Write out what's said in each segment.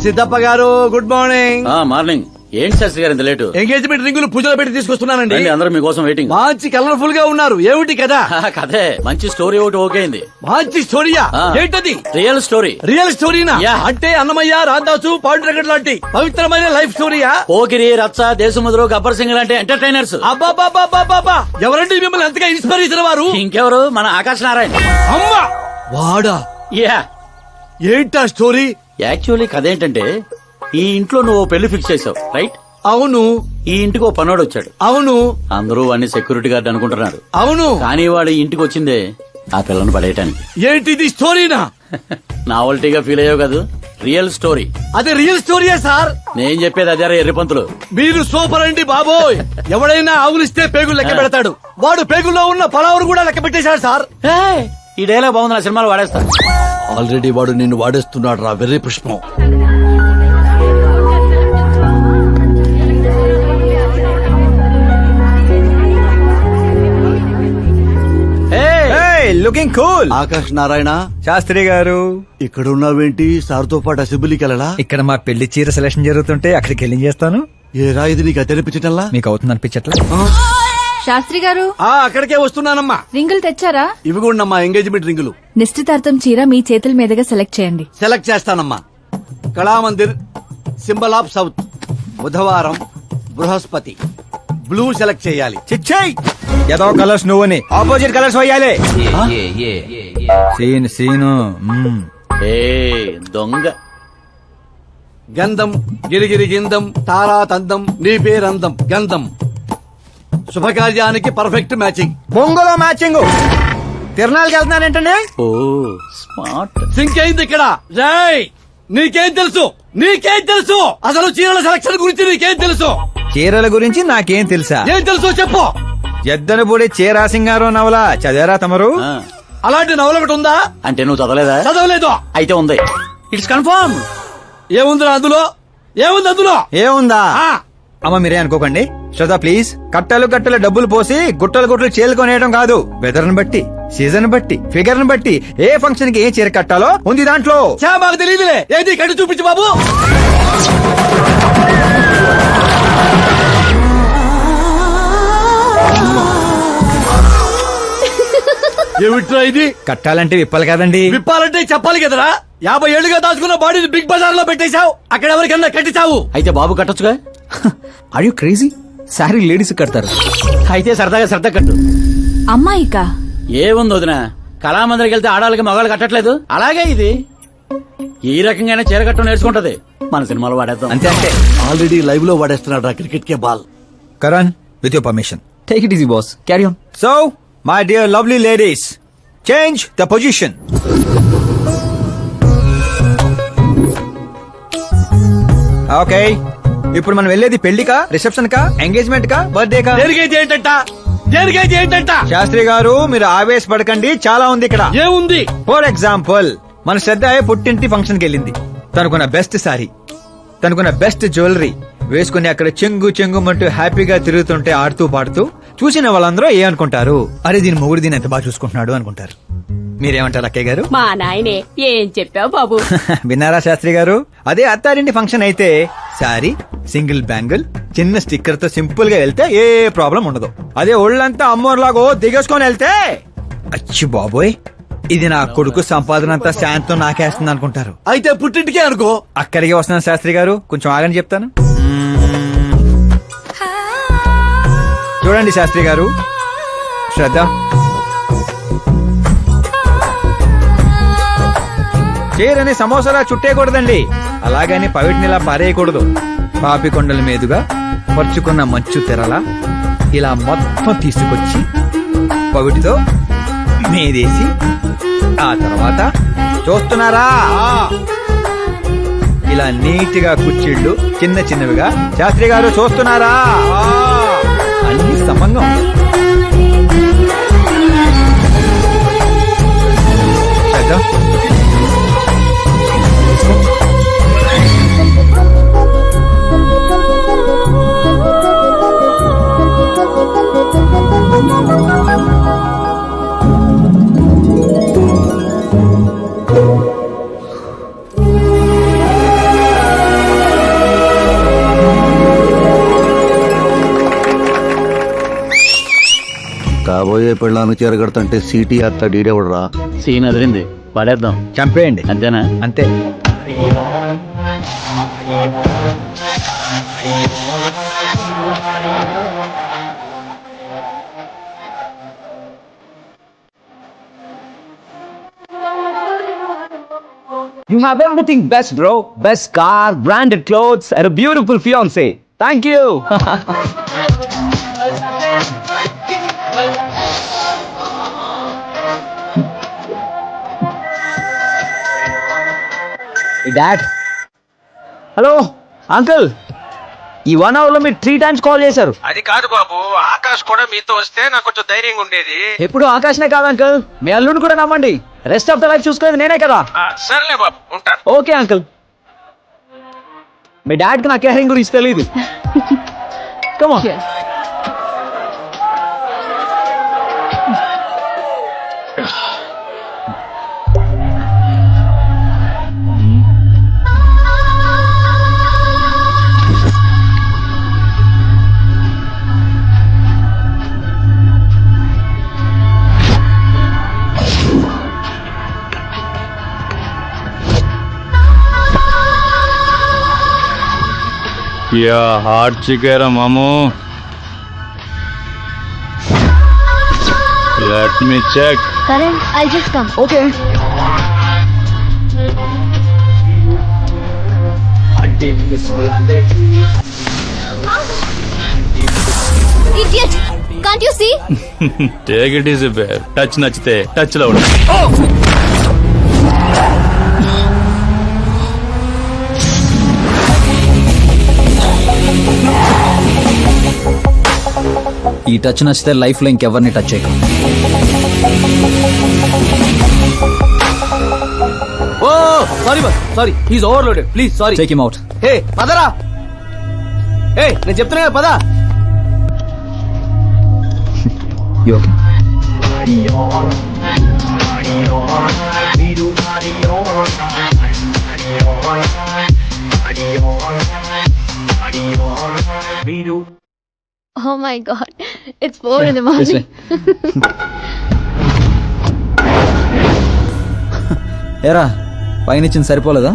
సిద్ధప్ప గారు good morning. Morning. ఏంటి శాస్త్రి గారు ఇంత లేటు? ఎంగేజ్మెంట్ రింగులు పూజలో పెట్టి తీసుకొస్తున్నానండి. అందరూ మీకోసం వెయిటింగ్. మంచి కలర్ఫుల్ గా ఉన్నారు. ఏమిటి కదా? కదే మంచి స్టోరీ ఒకటి ఓకే అయింది. మంచి స్టోరీయా? ఏంటది? Real story. రియల్ స్టోరీనా? అంటే అన్నమయ్య, రాధాసు, పాండురంగడ్ లాంటి పవిత్రమైన లైఫ్ స్టోరీయా? పోకిరి, రచ్చ, దేశముద్రు, గబ్బర్ సింగ్ లాంటి ఎంటర్టైనర్స్. అబ్బాబాబాబాబా, ఎవరండి మిమ్మల్ని అంతగా ఇన్స్పైర్ చేసిన వారు? ఇంకెవరు, మన ఆకాశ్ నారాయణ. అమ్మా వాడా? ఏంటా స్టోరీ? యాక్చువల్లీ కథ ఏంటంటే, ఈ ఇంట్లో నువ్వు పెళ్లి ఫిక్స్ చేసావు, రైట్? అవును. ఈ ఇంటికి ఓ పనోడు వచ్చాడు. అవును. అందరూ వాడిని సెక్యూరిటీ గార్డ్ అనుకుంటున్నారు. అవును. కానీ వాడు ఇంటికి వచ్చిందే ఆ పిల్లను పడేయటానికి. ఏంటిది స్టోరీనా? నావల్టీగా ఫీల్ అయ్యావు కదా, రియల్ స్టోరీ. అదే రియల్ స్టోరీయా సార్? నేను చెప్పేది అదే ఎర్రిపంతులు. మీరు సూపర్ అండి బాబోయ్. ఎవడైనా ఆవులిస్తే పేగులు లెక్క పెడతాడు. వాడు పేగుల్లో ఉన్న పలావురు కూడా లెక్క పెట్టేశాడు సార్. ఈ డైలాగ్ బాగుంది, నా సినిమాలో వాడేస్తా. ఆల్రెడీ వాడు నిన్ను వాడేస్తున్నాడు రా వెర్రి పుష్పం. Looking cool. ఆకాశ్ నారాయణ శాస్త్రి గారు ఇక్కడ ఉన్నావేంటి? సార్తో పాటు అసెంబ్లీకి వెళ్ళలా? ఇక్కడ మా పెళ్లి చీర సెలక్షన్ జరుగుతుంటే అక్కడికి వెళ్ళి చేస్తాను. ఏ రా ఇది నీకు తెనిపించటంలా? మీకు అవుతుంది అనిపించట్లా? శాస్త్రి గారు అక్కడికే వస్తున్నానమ్మా. రింగులు తెచ్చారా? ఇవి కూడా నమ్మా ఎంగేజ్మెంట్ రింగులు. నిశ్చితార్థం చీర మీ చేతుల మీదుగా సెలెక్ట్ చేయండి. సెలెక్ట్ చేస్తానమ్మా. కళామందిర్, సింబల్ ఆఫ్ సౌత్, బుధవారం, బృహస్పతి. బ్లూ సెలెక్ట్ చేయాలి. చిచ్చాయి ఏదో కలర్స్ నువ్వుని ఆపోజిట్ కలర్స్ వేయాలి. సీను దొంగ. గంధం గిరిగిరి గిందం తారా తందం నీ పేరందం గంధం. శుభకార్యానికి పర్ఫెక్ట్ మ్యాచింగ్. బొంగులో మ్యాచింగ్. తిరణాలకి వెళ్తున్నానంటే ఓ స్మార్ట్. సింక్ అయింది ఇక్కడ. రాయ్ నీకేం తెలుసు? నీకేం తెలుసు? అసలు చీరల సెలక్షన్ గురించి నీకేం తెలుసు? చీరల గురించి నాకేం తెలుసా? ఏం తెలుసు చెప్పు. ఎద్దనపూడి చీర సింగారం నవల చదివారా తమరు? అలాంటి నవల ఒకటి ఉందా? అంటే నువ్వు చదవలేదా? చదవలేదు. అయితే ఉంది. It's confirm. ఏముందిరా అందులో? ఏముంది అందులో? ఏముందా? అమ్మ మీరే అనుకోకండి. శ్రద్ధ ప్లీజ్. కట్టలు కట్టలు డబ్బులు పోసి గుట్టలు గుట్టలు చీరకొనేయడం కాదు. వెదర్ ని బట్టి, సీజన్ బట్టి, ఫిగర్ ని బట్టి ఏ ఫంక్షన్ కి ఏ చీర కట్టాలో ఉంది దాంట్లో. మాకు తెలియదులే. ఏది కట్టి చూపించు బాబు. ఏమిట్రా ఇది? కట్టాలంటే విప్పాలి కదండి. విప్పాలంటే చెప్పాలి కదరా. 50 ఏళ్లుగా దాచుకున్న బాడీని బిగ్ బజార్ లో పెట్టేశావు. అక్కడ ఎవరికన్నా కట్టించావు. అయితే బాబు కట్టొచ్చుగా. Are you crazy? Sorry ladies కడతారు. అయితే సరదాగా సరదా కట్టు. అమ్మాయికా? ఏముంది వదిన, కళామందరికి వెళ్తే ఆడాలకి మగాళ్ళు కట్టట్లేదు, అలాగే ఇది ఈ రకంగానే చీర కట్టడం నేర్చుకుంటది. మన సినిమాలో వాడేద్దాం. అంతే అంటే ఆల్రెడీ లైవ్ లో వాడేస్తున్నాడు రా క్రికెట్ కే ball. Karan with your permission. Take it easy, boss. Carry on. So, my dear lovely ladies, change the position. Okay. ఇప్పుడు మనం వెళ్ళేది పెళ్లికా, రిసెప్షన్ కా, ఎంగేజ్మెంట్ కా, బర్త్డే కా? దేనికైతే ఏంటంట? దేనికైతే ఏంటంట? శాస్త్రి గారు మీరు ఆవేశపడకండి, చాలా ఉంది ఇక్కడ. ఏముంది? ఫర్ ఎగ్జాంపుల్ మన శ్రద్ధ పుట్టింటి ఫంక్షన్ కి వెళ్ళింది. తనకున్న బెస్ట్ సారీ, తనకున్న బెస్ట్ జ్యువెలరీ వేసుకుని అక్కడ చెంగు చెంగుమంటూ హ్యాపీగా తిరుగుతుంటే ఆడుతూ పాడుతూ చూసిన వాళ్ళందరూ ఏమనుకుంటారు? అరే దీని మొగుడు దీని ఎంత బాగా చూసుకుంటున్నాడు అనుకుంటారు. మీరేమంటారు అక్కయ్య గారు? మా నాయనే ఏం చెప్పావు బాబు. విన్నారా శాస్త్రి గారు? అదే అత్తారింటి ఫంక్షన్ అయితే సారీ, సింగిల్ బ్యాంగిల్, చిన్న స్టిక్కర్ తో సింపుల్ గా వెళ్తే ఏ ప్రాబ్లం ఉండదు. అదే ఒళ్ళంతా అమ్మోర్లాగో దిగేసుకొని వెళ్తే అచ్చి బాబోయ్ ఇది నా కొడుకు సంపాదన అంతా శాంతం నాకేస్తుంది అనుకుంటారు. అయితే పుట్టింటికే అనుకో. అక్కడికి వస్తున్నాను శాస్త్రి గారు, కొంచెం ఆగని చెప్తాను. చూడండి శాస్త్రి గారు, శ్రద్ధ చీరని సమోసాలా చుట్టేయకూడదండి, అలాగని పవిటినిలా పారేయకూడదు. పాపికొండల మీదుగా పరుచుకున్న మంచు తెరలా ఇలా మొత్తం తీసుకొచ్చి పవిటితో మీదేసి ఆ తర్వాత చూస్తున్నారా ఇలా నీట్గా కుచ్చిళ్ళు చిన్న చిన్నవిగా. శాస్త్రి గారు చూస్తున్నారా? అన్ని సమంగా పోయే పెళ్ళాను చేరగడతంటే సీటీ అత్త డీడెవడరా? సీన్ అదిరింది, పడేద్దాం. చంపేయండి. అంతేనా? అంతే. You have everything best, bro. Best car, branded clothes, and a beautiful fiance. Thank you. Hey, Dad. Hello, Uncle. ఈ 1 hour లో మీరు 3 times కాల్ చేశారు. అది కాదు బాబు, ఆకాష్ కూడా మీతో వస్తే నాకు కొంచెం ధైర్యంగా ఉండేది. ఎప్పుడు ఆకాశనే కాదు అంకుల్, మీ అల్లుడిని కూడా నమ్మండి. రెస్ట్ ఆఫ్ ద లైఫ్ చూసుకునేది నేనే కదా. సర్లే బాబు, ఉంటా. Okay uncle. మీ డాడ్ కి నా కేరింగ్ గురించి తెలియదు. Come on. क्या हार्ड चिकेरा मामू. Let me check. Karan, I'll just come. Okay. Idiot! Can't you see? Take it easy, babe. Touch నచ్చితే టచ్ లో ఉండు. ఈ టచ్ నచ్చితే లైఫ్ లో ఇంకెవరిని టచ్ చేయకు. Oh sorry boss, sorry, he's overloaded, please sorry. Take him out. Hey పదరా, hey నేను చెప్తున్నా కదా, పదా. You okay? Oh my god. It's 4 in the morning. ఏరా పైనిచ్చింది సరిపోలేదా?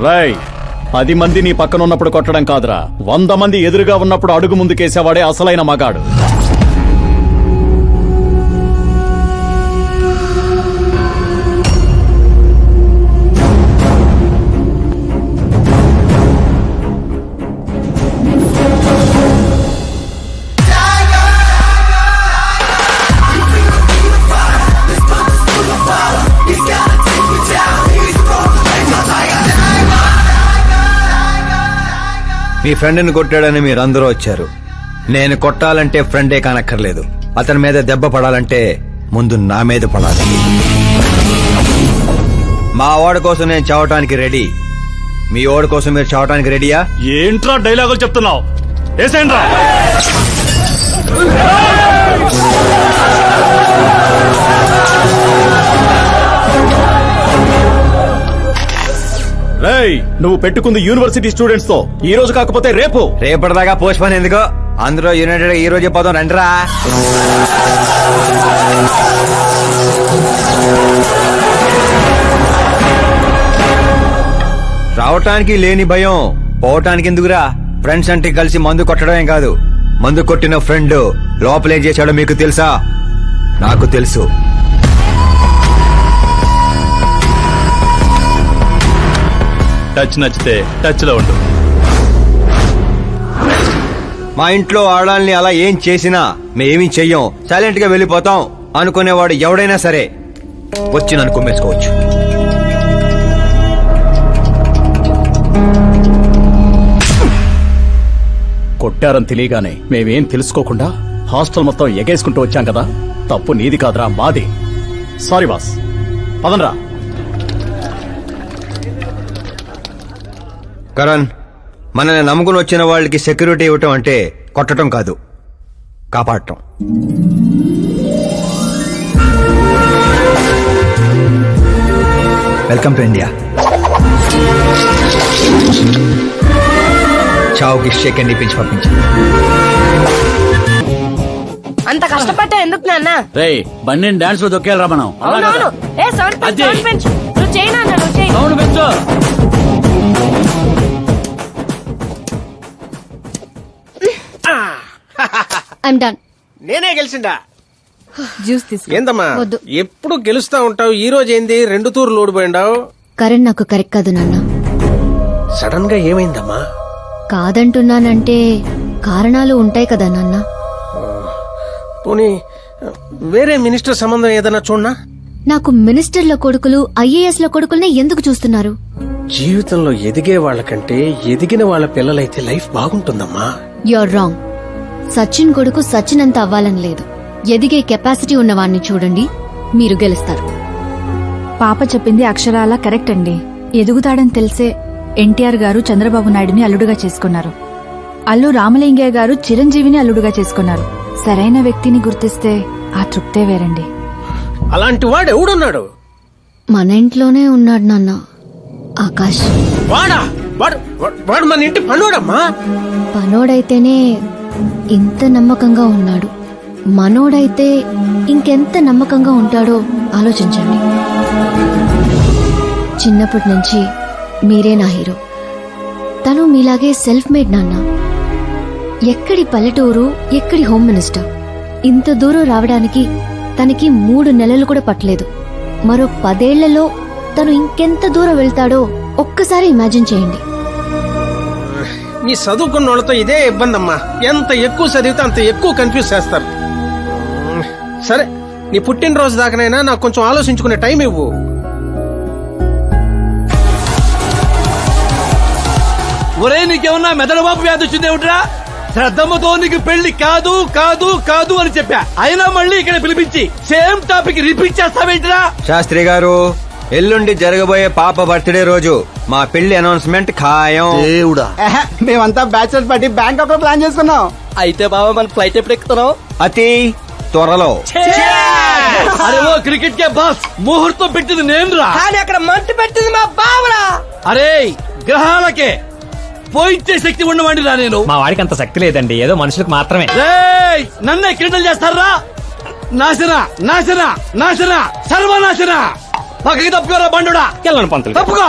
రై 10 మంది నీ పక్కన ఉన్నప్పుడు కొట్టడం కాదురా, 100 మంది ఎదురుగా ఉన్నప్పుడు అడుగు ముందుకేసేవాడే అసలైన మగాడు. మీ ఫ్రెండ్ని కొట్టాడని మీరందరూ వచ్చారు. నేను కొట్టాలంటే ఫ్రెండే కానక్కర్లేదు, అతని మీద దెబ్బ పడాలంటే ముందు నా మీద పడాలి. మా వాడి కోసం నేను చావటానికి రెడీ, మీ వాడి కోసం మీరు చావటానికి రెడీయా? ఏంట్రా డైలాగులు చెప్తున్నావు? ఏసేంట్రా. రేయ్, నువ్వు పెట్టుకుంది యూనివర్సిటీ స్టూడెంట్స్ తో, ఈ రోజు కాకపోతే రేపు. రేపటిదాకా పోస్ట్ పోన్ ఎందుకు? అందరూ యునైటెడ్ ఈ రోజే పోదాం రండిరా. రావటానికి లేని భయం పోవటానికి ఎందుకురా? ఫ్రెండ్స్ అంటే కలిసి మందు కొట్టడమే కాదు, మందు కొట్టిన ఫ్రెండ్ లోపలేం చేశాడో మీకు తెలుసా? నాకు తెలుసు. టచ్ నచ్చితే టచ్ లో ఉండు. మా ఇంట్లో ఆడాల్ని అలా ఏం చేసినా మేమేమీ చెయ్యం, సైలెంట్ గా వెళ్ళిపోతాం అనుకునేవాడు ఎవడైనా సరే వచ్చి నన్ను కుమ్మేసుకోవచ్చు. కొట్టారని తెలియగానే మేమేం తెలుసుకోకుండా హాస్టల్ మొత్తం ఎగేసుకుంటూ వచ్చాం కదా, తప్పు నీది కాదురా, మాది. Sorry boss, పదనరా. కరణ్, మనల్ని నమ్ముకుని వచ్చిన వాళ్ళకి సెక్యూరిటీ ఇవ్వటం అంటే కొట్టడం కాదు, కాపాడటం. Welcome to India. చావుకి షేక్ అండ్ ఇప్పించి పంపించాను. అంత కష్టపడ్డా ఎందుకు నాన్న? రేయ్ బండిని డాన్స్ లో దొక్కేయాలరా మనం. అవునవును. ఏ సౌండ్ పెంచు, సౌండ్ పెంచు. నువ్వు చేయి నాన్న, నువ్వు చేయి. సౌండ్ పెంచు. I'm done. నేనే గెలిచిండా? జ్యూస్ తీసుకో. ఏందమ్మా వద్దు. ఎప్పుడు గెలుస్తా ఉంటావు, ఈ రోజు ఏంది 2 తూర్లు ఓడిపోయిండావు? కరణ్ నాకు కరెక్ట్ కాదు నాన్న. సడన్ గా ఏమైందమ్మా? కాదంటున్నానంటే కారణాలు ఉంటాయి కదా నాన్న. పోనీ వేరే మినిస్టర్ సంబంధం ఏదైనా చూడనా? నాకు మినిస్టర్ల కొడుకులు ఐఏఎస్ ల కొడుకుల్నే ఎందుకు చూస్తున్నారు? జీవితంలో ఎదిగే వాళ్ళకంటే ఎదిగిన వాళ్ళ పిల్లలైతే లైఫ్ బాగుంటుందమ్మా. You're wrong. సచిన్ కొడుకు సచిన్ అంత అవ్వాలని లేదు. ఎదిగే కెపాసిటీ ఉన్నవాణ్ణి చూడండి, మీరు గెలుస్తారు. పాప చెప్పింది అక్షరాలా కరెక్ట్ అండి. ఎదుగుతాడని తెలిసే ఎన్టీఆర్ గారు చంద్రబాబు నాయుడిని అల్లుడుగా చేసుకున్నారు. అల్లు రామలింగయ్య గారు చిరంజీవిని అల్లుడుగా చేసుకున్నారు. సరైన వ్యక్తిని గుర్తిస్తే ఆ తృప్తే వేరండి. అలాంటి వాడు ఎవడున్నాడు? మన ఇంట్లోనే ఉన్నాడు నాన్న, ఆకాష్. వాడా? వాడు మన ఇంటి పనుడమ్మా. పనోడైతేనే ఇంత నమ్మకంగా ఉన్నాడు. మనోడైతే ఇంకెంత నమ్మకంగా ఉంటాడో ఆలోచించండి. చిన్నప్పటి నుంచి మీరే నా హీరో. తను మీలాగే సెల్ఫ్ మేడ్ నాన్న. ఎక్కడి పల్లెటూరు, ఎక్కడి హోమ్ మినిస్టర్. ఇంత దూరం రావడానికి తనకి 3 నెలలు కూడా పట్టలేదు. మరో 10 ఏళ్లలో తను ఇంకెంత దూరం వెళ్తాడో ఒక్కసారి ఇమాజిన్ చేయండి. నీ చదువుకున్న వాళ్ళతో ఇదే ఇబ్బంది అమ్మా. ఎంత ఎక్కువ చదివితే అంత ఎక్కువ కన్ఫ్యూజ్ చేస్తారు. సరే, నీ పుట్టినరోజు దాకానైనా నాకు కొంచెం ఆలోచించుకునే టైం ఇవ్వు. ఒరే నీకేమన్నా మెదడుబాబు వ్యాధి వచ్చిందేమిట్రా? శ్రద్ధమ్మతో నీకు పెళ్లి కాదు కాదు కాదు అని చెప్పా, అయినా మళ్ళీ ఇక్కడ పిలిపించి సేమ్ టాపిక్ రిపీట్ చేస్తావేంటిరా? శాస్త్రి గారు, ఎల్లుండి జరగబోయే పాప బర్త్డే రోజు మా పెళ్లి అనౌన్స్మెంట్ ఖాయం. దేవుడా, మేమంతా బ్యాచులర్ పార్టీ బ్యాంకాక్ లో ప్లాన్ చేసుకున్నాం. అయితే బాబా మన ఫ్లైట్ ఎప్పుడు ఎక్కుతున్నావు? అతి త్వరలో. అరే ఓ క్రికెట్ కే బాస్, ముహూర్తం పెట్టింది నేను రా. అక్కడ మంట పెట్టింది మా బావరా. అరే గ్రహాలకే పోయించే శక్తి ఉన్నవాడిని రా నేను. మా వాడికి అంత శక్తి లేదండి, ఏదో మనుషులకు మాత్రమే. రేయ్, నన్నే క్రీడలు చేస్తారా? నాశన నాశన నాశన సర్వనాశన. పక్కకి తప్పుకోరా బండుడా. వెళ్ళను పంతులు. తప్పుకో.